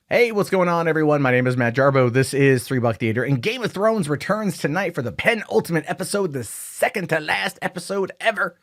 Hey, what's going on, everyone? My name is Matt Jarbo. This is $3 Theater, and Game of Thrones returns tonight for the penultimate episode, the second to last episode ever.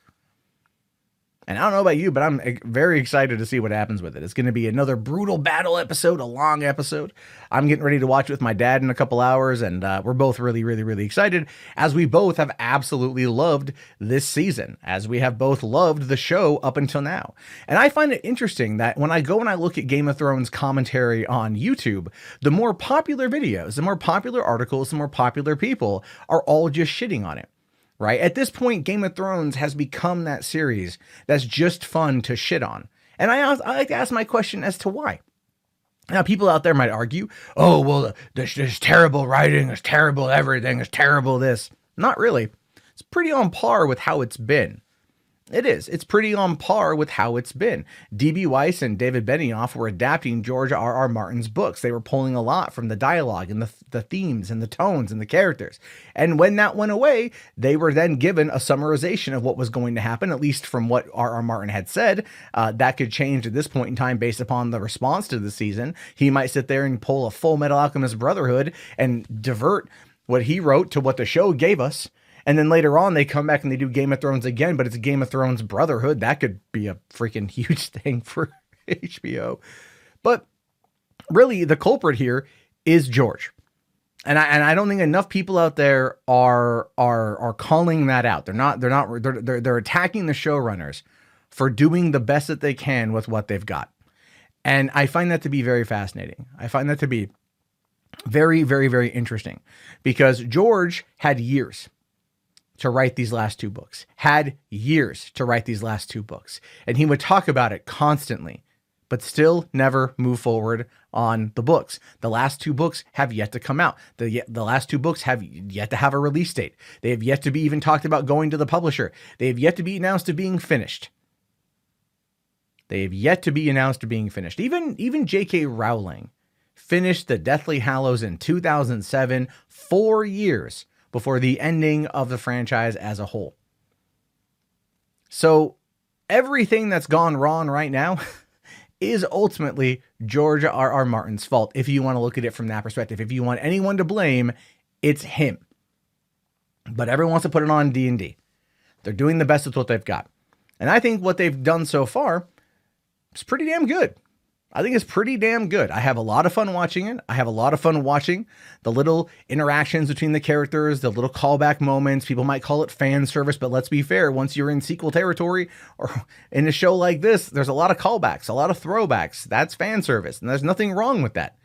And I don't know about you, but I'm very excited to see what happens with it. It's going to be another brutal battle episode, a long episode. I'm getting ready to watch it with my dad in a couple hours, and we're both really excited, as we both have absolutely loved this season, as we have both loved the show up until now. And I find it interesting that when I go and I look at Game of Thrones commentary on YouTube, the more popular videos, the more popular articles, the more popular people are all just shitting on it. Right? At this point, Game of Thrones has become that series that's just fun to shit on. And I like to ask my question as to why. Now, people out there might argue, oh, well, there's terrible writing, there's terrible everything, there's terrible this. Not really. It's pretty on par with how it's been. It is. It's pretty on par with how it's been. D.B. Weiss and David Benioff were adapting George R.R. Martin's books. They were pulling a lot from the dialogue and the themes and the tones and the characters. And when that went away, they were then given a summarization of what was going to happen, at least from what R.R. Martin had said. That could change at this point in time based upon the response to the season. He might sit there and pull a Full Metal Alchemist Brotherhood and divert what he wrote to what the show gave us. And then later on, they come back and they do Game of Thrones again, but it's Game of Thrones Brotherhood. That could be a freaking huge thing for HBO. But really, the culprit here is George. And I don't think enough people out there are calling that out. They're attacking the showrunners for doing the best that they can with what they've got. And I find that to be very fascinating. I find that to be very interesting, because George had years to write these last two books, had years to write these last two books. And he would talk about it constantly, but still never move forward on the books. The last two books have yet to come out. The last two books have yet to have a release date. They have yet to be even talked about going to the publisher. They have yet to be announced to being finished. They have yet to be announced to being finished. Even J.K. Rowling finished the Deathly Hallows in 2007, 4 years before the ending of the franchise as a whole. So everything that's gone wrong right now is ultimately George R.R. Martin's fault, if you want to look at it from that perspective. If you want anyone to blame, it's him. But everyone wants to put it on D&D. They're doing the best with what they've got. And I think what they've done so far is pretty damn good. I think it's pretty damn good. I have a lot of fun watching it. I have a lot of fun watching the little interactions between the characters, the little callback moments. People might call it fan service, but let's be fair. Once you're in sequel territory or in a show like this, there's a lot of callbacks, a lot of throwbacks. That's fan service, and there's nothing wrong with that.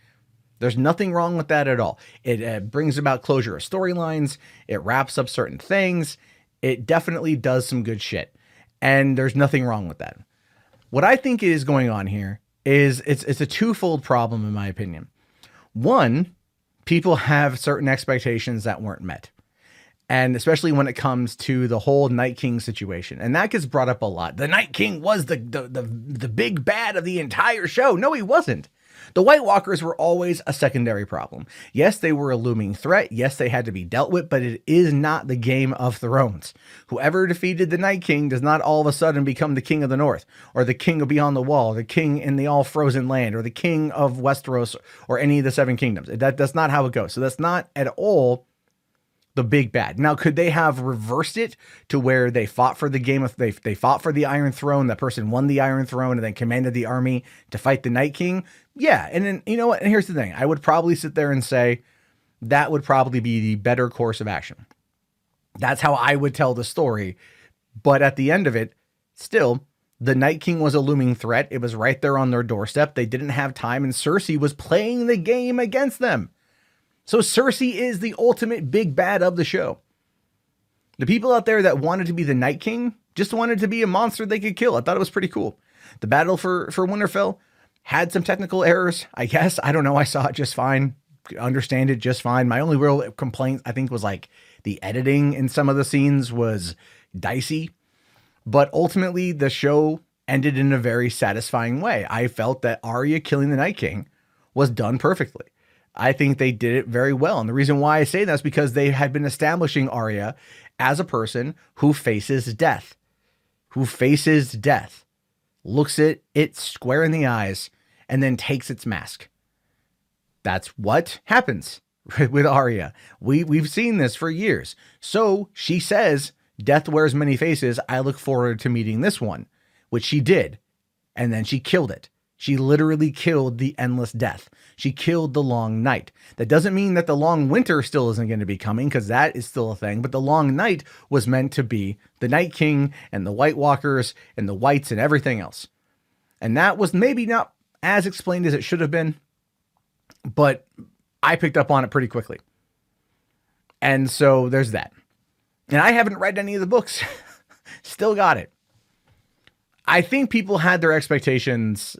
There's nothing wrong with that at all. It brings about closure of storylines. It wraps up certain things. It definitely does some good shit, and there's nothing wrong with that. What I think is going on here is it's a twofold problem, in my opinion. One, people have certain expectations that weren't met. And especially when it comes to the whole Night King situation. And that gets brought up a lot. The Night King was the big bad of the entire show. No, he wasn't. The White Walkers were always a secondary problem. Yes, they were a looming threat. Yes, they had to be dealt with, but it is not the Game of Thrones. Whoever defeated the Night King does not all of a sudden become the King of the North, or the King of Beyond the Wall, the King in the All Frozen Land, or the King of Westeros, or any of the Seven Kingdoms. That's not how it goes. So that's not at all the big bad. Now, could they have reversed it to where they fought for the they fought for the Iron Throne, that person won the Iron Throne and then commanded the army to fight the Night King? Yeah. And then, you know what? And here's the thing. I would probably sit there and say that would probably be the better course of action. That's how I would tell the story. But at the end of it, still, the Night King was a looming threat. It was right there on their doorstep. They didn't have time, and Cersei was playing the game against them. So Cersei is the ultimate big bad of the show. The people out there that wanted to be the Night King just wanted to be a monster they could kill. I thought it was pretty cool. The battle for Winterfell had some technical errors, I guess. I don't know. I saw it just fine. Understand it just fine. My only real complaint, I think, was like the editing in some of the scenes was dicey. But ultimately, the show ended in a very satisfying way. I felt that Arya killing the Night King was done perfectly. I think they did it very well. And the reason why I say that is because they had been establishing Arya as a person who faces death, looks at it square in the eyes, and then takes its mask. That's what happens with Arya. We've seen this for years. So she says, death wears many faces. I look forward to meeting this one, which she did. And then she killed it. She literally killed the endless death. She killed the long night. That doesn't mean that the long winter still isn't going to be coming, because that is still a thing. But the long night was meant to be the Night King and the White Walkers and the Whites and everything else. And that was maybe not as explained as it should have been, but I picked up on it pretty quickly. And so there's that. And I haven't read any of the books. Still got it. I think people had their expectations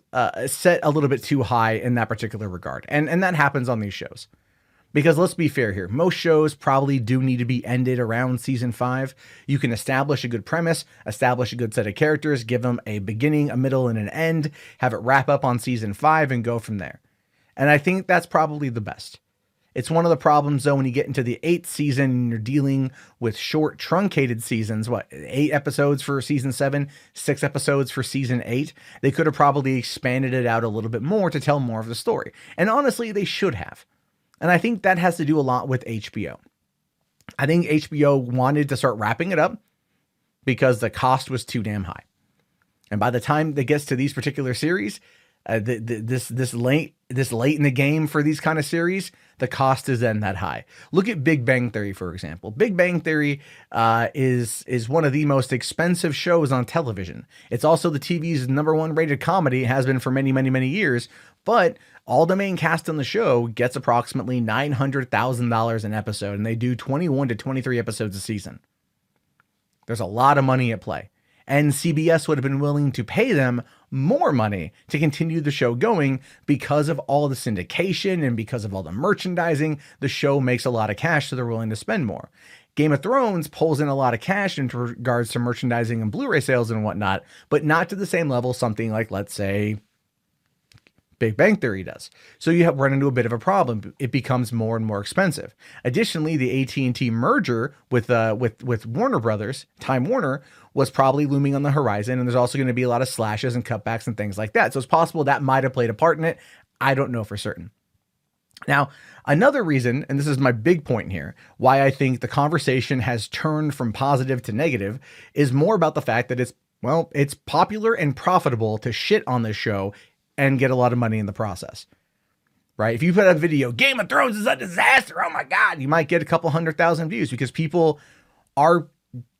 set a little bit too high in that particular regard. And that happens on these shows. Because let's be fair here. Most shows probably do need to be ended around season 5. You can establish a good premise, establish a good set of characters, give them a beginning, a middle, and an end, have it wrap up on season 5 and go from there. And I think that's probably the best. It's one of the problems, though, when you get into the 8th season and you're dealing with short, truncated seasons, 8 episodes for season 7, 6 episodes for season 8. They could have probably expanded it out a little bit more to tell more of the story. And honestly, they should have. And I think that has to do a lot with HBO. I think HBO wanted to start wrapping it up because the cost was too damn high. And by the time it gets to these particular series, this late in the game for these kind of series, the cost is then that high. Look at Big Bang Theory, for example. Big Bang Theory is one of the most expensive shows on television. It's also the TV's #1 rated comedy, has been for many, many, many years. But all the main cast on the show gets approximately $900,000 an episode, and they do 21 to 23 episodes a season. There's a lot of money at play. And CBS would have been willing to pay them more money to continue the show going because of all the syndication and because of all the merchandising. The show makes a lot of cash, so they're willing to spend more. Game of Thrones pulls in a lot of cash in regards to merchandising and Blu-ray sales and whatnot, but not to the same level something like, let's say, Big Bang Theory does. So you have run into a bit of a problem. It becomes more and more expensive. Additionally, the AT&T merger with Warner Brothers, Time Warner, was probably looming on the horizon. And there's also going to be a lot of slashes and cutbacks and things like that. So it's possible that might have played a part in it. I don't know for certain. Now, another reason, and this is my big point here, why I think the conversation has turned from positive to negative is more about the fact that it's popular and profitable to shit on this show and get a lot of money in the process, right? If you put out a video, Game of Thrones is a disaster, oh my God, you might get a couple 100,000 views because people are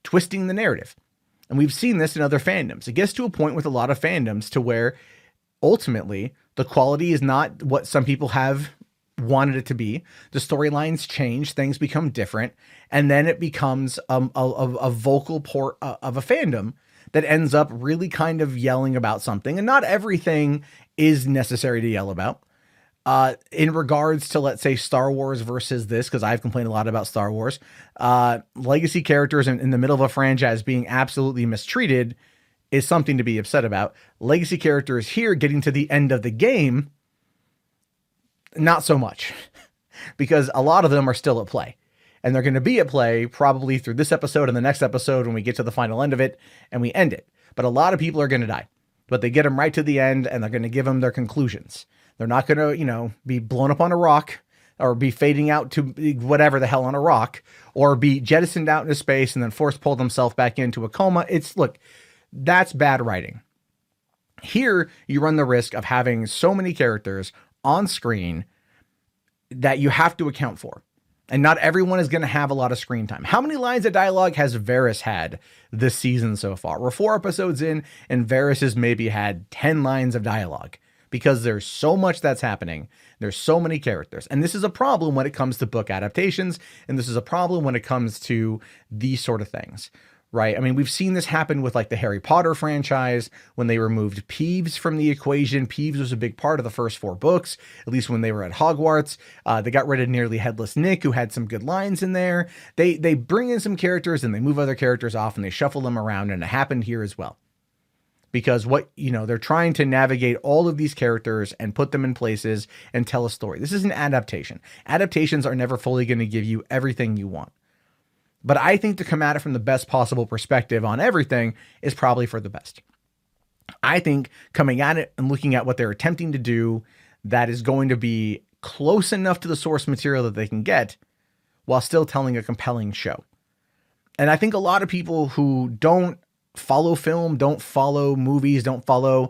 twisting the narrative. And we've seen this in other fandoms. It gets to a point with a lot of fandoms to where ultimately the quality is not what some people have wanted it to be. The storylines change, things become different, and then it becomes a vocal port of a fandom that ends up really kind of yelling about something. And not everything is necessary to yell about. In regards to, let's say, Star Wars versus this, because I've complained a lot about Star Wars, legacy characters in the middle of a franchise being absolutely mistreated is something to be upset about. Legacy characters here getting to the end of the game, not so much, because a lot of them are still at play. And they're going to be at play probably through this episode and the next episode when we get to the final end of it and we end it. But a lot of people are going to die. But they get them right to the end and they're going to give them their conclusions. They're not going to, be blown up on a rock or be fading out to whatever the hell on a rock or be jettisoned out into space and then force pull themselves back into a coma. Look, that's bad writing. Here, you run the risk of having so many characters on screen that you have to account for. And not everyone is going to have a lot of screen time. How many lines of dialogue has Varys had this season so far? We're 4 episodes in, and Varys has maybe had 10 lines of dialogue because there's so much that's happening. There's so many characters. And this is a problem when it comes to book adaptations, and this is a problem when it comes to these sort of things. Right? I mean, we've seen this happen with like the Harry Potter franchise when they removed Peeves from the equation. Peeves was a big part of the first 4 books, at least when they were at Hogwarts. They got rid of Nearly Headless Nick, who had some good lines in there. They bring in some characters and they move other characters off and they shuffle them around, and it happened here as well. Because they're trying to navigate all of these characters and put them in places and tell a story. This is an adaptation. Adaptations are never fully going to give you everything you want. But I think to come at it from the best possible perspective on everything is probably for the best. I think coming at it and looking at what they're attempting to do, that is going to be close enough to the source material that they can get while still telling a compelling show. And I think a lot of people who don't follow film, don't follow movies, don't follow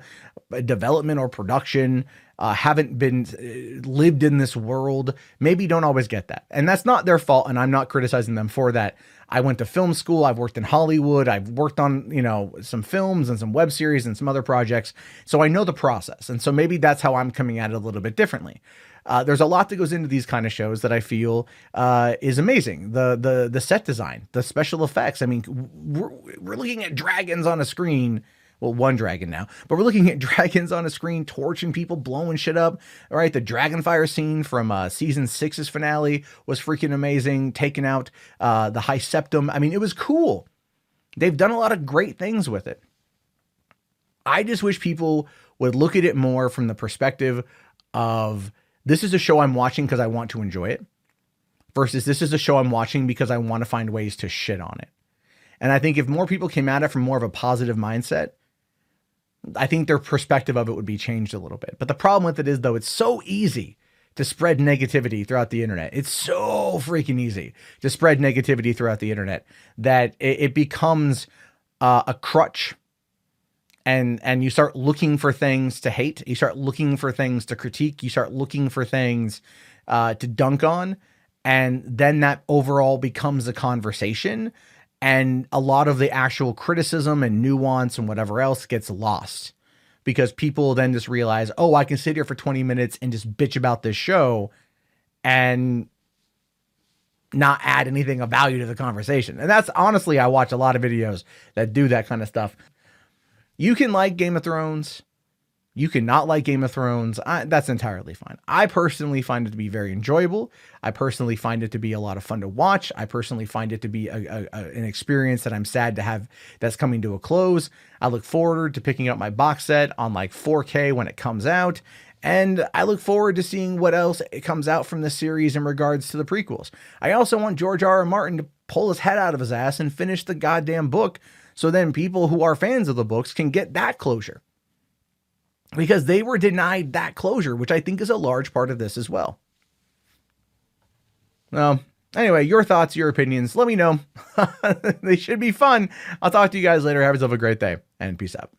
development or production, haven't been lived in this world, maybe don't always get that. And that's not their fault. And I'm not criticizing them for that. I went to film school. I've worked in Hollywood. I've worked on, some films and some web series and some other projects. So I know the process. And so maybe that's how I'm coming at it a little bit differently. There's a lot that goes into these kind of shows that I feel is amazing. The set design, the special effects. I mean, we're looking at dragons on a screen. Well, one dragon now, but we're looking at dragons on a screen, torching people, blowing shit up. All right. The Dragonfire scene from season 6's finale was freaking amazing. Taking out the High Septum. I mean, it was cool. They've done a lot of great things with it. I just wish people would look at it more from the perspective of, this is a show I'm watching because I want to enjoy it, versus this is a show I'm watching because I want to find ways to shit on it. And I think if more people came at it from more of a positive mindset, I think their perspective of it would be changed a little bit. But the problem with it is, though, it's so easy to spread negativity throughout the internet. It's so freaking easy to spread negativity throughout the internet that it becomes a crutch. And you start looking for things to hate. You start looking for things to critique. You start looking for things to dunk on. And then that overall becomes a conversation. And a lot of the actual criticism and nuance and whatever else gets lost. Because people then just realize, oh, I can sit here for 20 minutes and just bitch about this show and not add anything of value to the conversation. And that's honestly, I watch a lot of videos that do that kind of stuff. You can like Game of Thrones. You can not like Game of Thrones. That's entirely fine. I personally find it to be very enjoyable. I personally find it to be a lot of fun to watch. I personally find it to be an experience that I'm sad to have that's coming to a close. I look forward to picking up my box set on like 4K when it comes out. And I look forward to seeing what else it comes out from the series in regards to the prequels. I also want George R.R. Martin to pull his head out of his ass and finish the goddamn book, so then people who are fans of the books can get that closure, because they were denied that closure, which I think is a large part of this as well. Well, anyway, your thoughts, your opinions, let me know. They should be fun. I'll talk to you guys later. Have yourself a great day and peace out.